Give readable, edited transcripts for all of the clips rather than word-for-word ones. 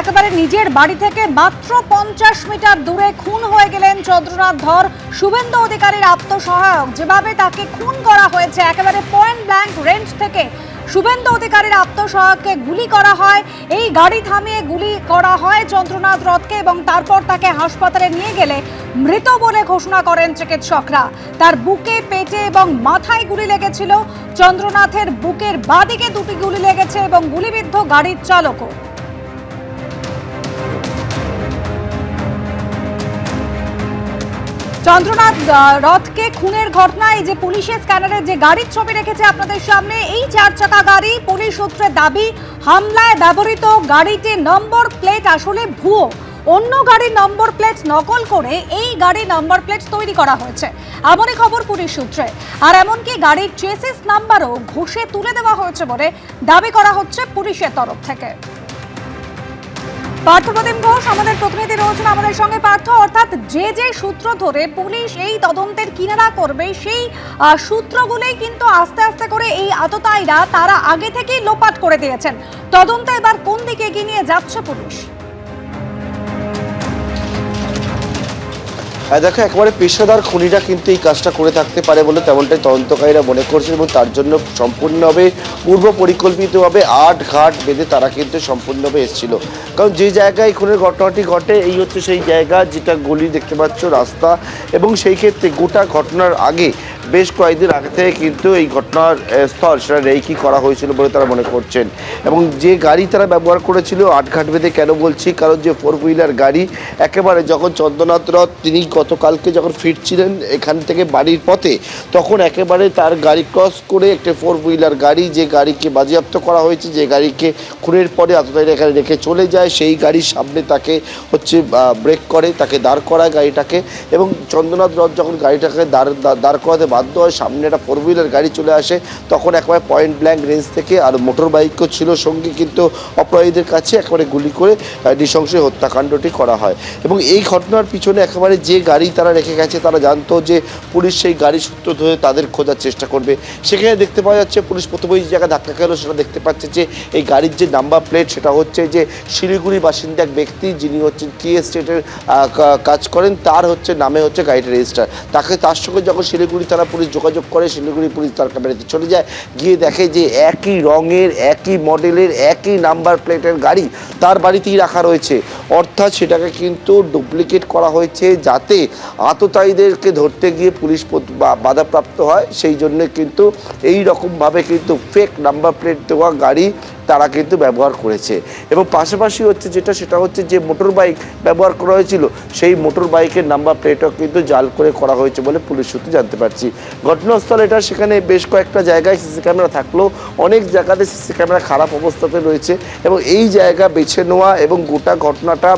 একেবারে নিজের বাড়ি থেকে মাত্র 50 মিটার দূরে খুন হয়ে গেলেন চন্দ্রনাথ ধর। শুভেন্দু অধিকারীর আত্মসহায়ক, যেভাবে তাকে খুন করা হয়েছে একেবারে পয়েন্ট ব্ল্যাঙ্ক রেঞ্জ থেকে। শুভেন্দু অধিকারীর আত্মসহায়ককে গুলি করা হয়, এই গাড়ি থামিয়ে গুলি করা হয় চন্দ্রনাথ রথকে এবং তারপর তাকে হাসপাতালে নিয়ে গেলে মৃত বলে ঘোষণা করেন চিকিৎসকরা। তার বুকে, পেটে এবং মাথায় গুলি লেগেছিল। চন্দ্রনাথের বুকের বাঁদিকে দুটি গুলি লেগেছে এবং গুলিবিদ্ধ গাড়ির চালকও। চন্দ্রনাথ রথকে খুনের ঘটনায় যে পুলিশের স্ক্যানারের যে গাড়ির ছবি রেখেছে আপনাদের সামনে, এই 4 চাকা গাড়ি, পুলিশ সূত্রে দাবি হামলায় ব্যবহৃত গাড়িটির নম্বর প্লেট আসলে ভুয়ো। অন্য গাড়ির নম্বর প্লেট নকল করে এই গাড়ির নম্বর প্লেট তৈরি করা হয়েছে, এমনই খবর পুলিশ সূত্রে। আর এমনকি গাড়ির চেসিস নাম্বারও ঘষে তুলে দেওয়া হয়েছে বলে দাবি করা হচ্ছে পুলিশের তরফ থেকে। পার্থপ্রতিম ঘোষ আমাদের প্রতিনিধি রয়েছেন আমাদের সঙ্গে। পার্থ, অর্থাৎ যে সূত্র ধরে পুলিশ এই তদন্তের কিনারা করবে, সেই সূত্রগুলোই কিন্তু আস্তে আস্তে করে এই আততায়ীরা তারা আগে থেকেই লোপাট করে দিয়েছেন। তদন্ত এবার কোন দিকে এগিয়ে নিয়ে যাচ্ছে পুলিশ? দেখো, একেবারে পেশাদার খুনিরা কিন্তু এই কাজটা করে থাকতে পারে বলে তেমনটাই তদন্তকারীরা মনে করছেন এবং তার জন্য সম্পূর্ণভাবে পূর্ব পরিকল্পিতভাবে আট ঘাট বেঁধে তারা কিন্তু সম্পূর্ণভাবে এসেছিল। কারণ যে জায়গায় খুনের ঘটনাটি ঘটে এই হচ্ছে সেই জায়গা যেটা গলি দেখতে পাচ্ছ, রাস্তা, এবং সেই ক্ষেত্রে গোটা ঘটনার আগে বেশ কয়েকদিন আগে থেকে কিন্তু এই ঘটনার স্থল সেটা রেকি করা হয়েছিল বলে তারা মনে করছেন। এবং যে গাড়ি তারা ব্যবহার করেছিল আটঘাট বেঁধে, কেন বলছি, কারণ যে 4 হুইলার গাড়ি একেবারে যখন চন্দ্রনাথ রথ তিনি গতকালকে যখন ফিরছিলেন এখান থেকে বাড়ির পথে, তখন একেবারে তার গাড়ি ক্রস করে একটা 4 হুইলার গাড়ি, যে গাড়িকে বাজেয়াপ্ত করা হয়েছে, যে গাড়িকে খুনের পরে আততায়ীরা এখানে রেখে চলে যায়, সেই গাড়ির সামনে তাকে ব্রেক করে, তাকে দাঁড় করায় গাড়িটাকে। এবং চন্দ্রনাথ রথ যখন গাড়িটাকে দাঁড় করাতে বাধ্য হয়, সামনে একটা 4 হুইলার গাড়ি চলে আসে, তখন একেবারে পয়েন্ট ব্ল্যাঙ্ক রেঞ্জ থেকে আর মোটর বাইকও ছিল সঙ্গে, কিন্তু অপরাধীদের কাছে একেবারে গুলি করে নৃশংস হত্যাকাণ্ডটি করা হয়। এবং এই ঘটনার পিছনে একেবারে যে গাড়ি তারা রেখে গেছে তারা জানতো যে পুলিশ সেই গাড়ির সূত্র ধরে তাদের খোঁজার চেষ্টা করবে। সেখানে দেখতে পাওয়া যাচ্ছে পুলিশ প্রথমে যে জায়গায় ধাক্কা খেলো সেটা দেখতে পাচ্ছে যে এই গাড়ির যে নাম্বার প্লেট সেটা হচ্ছে যে শিলিগুড়ি বাসিন্দা এক ব্যক্তি, যিনি হচ্ছেন টি এস্টেটের কাজ করেন, তার নামে হচ্ছে গাড়িটা রেজিস্টার। তার সঙ্গে যখন শিলিগুড়ি থানা পুলিশ যোগাযোগ করে, শিলিগুড়ি পুলিশ তার বাড়িতে চলে যায়, গিয়ে দেখে যে একই রঙের, একই মডেলের, একই নাম্বার প্লেটের গাড়ি তার বাড়িতেই রাখা রয়েছে। অর্থাৎ সেটাকে কিন্তু ডুপ্লিকেট করা হয়েছে যাতে আততায়ীদেরকে ধরতে গিয়ে পুলিশ বাধাপ্রাপ্ত হয়। সেই জন্য কিন্তু এই রকমভাবে কিন্তু ফেক নাম্বার প্লেট দেওয়া গাড়ি তারা কিন্তু ব্যবহার করেছে। এবং পাশাপাশি হচ্ছে সেটা হচ্ছে যে মোটর বাইক ব্যবহার করা হয়েছিল, সেই মোটর বাইকের নাম্বার প্লেটও কিন্তু জাল করে করা হয়েছে বলে পুলিশ সূত্রে জানতে পারছি। ঘটনাস্থল এটা, সেখানে বেশ কয়েকটা জায়গায় সিসি ক্যামেরা থাকলেও অনেক জায়গাতে সিসি ক্যামেরা খারাপ অবস্থাতে রয়েছে। এবং এই জায়গা বেছে নেওয়া এবং গোটা ঘটনাটা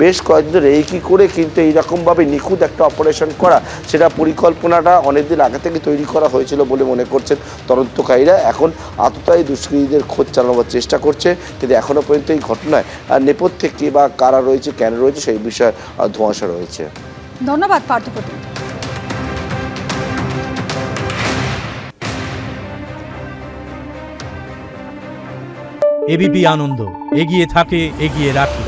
বেশ কয়েকদিন রেকি করে কিন্তু এইরকমভাবে নিখুঁত একটা অপারেশন করা, সেটা পরিকল্পনাটা অনেকদিন আগে থেকে তৈরি করা হয়েছিল বলে মনে করছেন তদন্তকারীরা। এখন আততায়ী দুষ্কৃতীদের খোঁজ চালানোর চেষ্টা করছে, কিন্তু এখনো পর্যন্ত এই ঘটনায় নেপথ্যে কে বা কারা রয়েছে, কেন রয়েছে, সেই বিষয়ে ধোঁয়াশা রয়েছে। ধন্যবাদ পার্থপ্রতিম। এবিপি আনন্দ, এগিয়ে থাকে, এগিয়ে রাখে।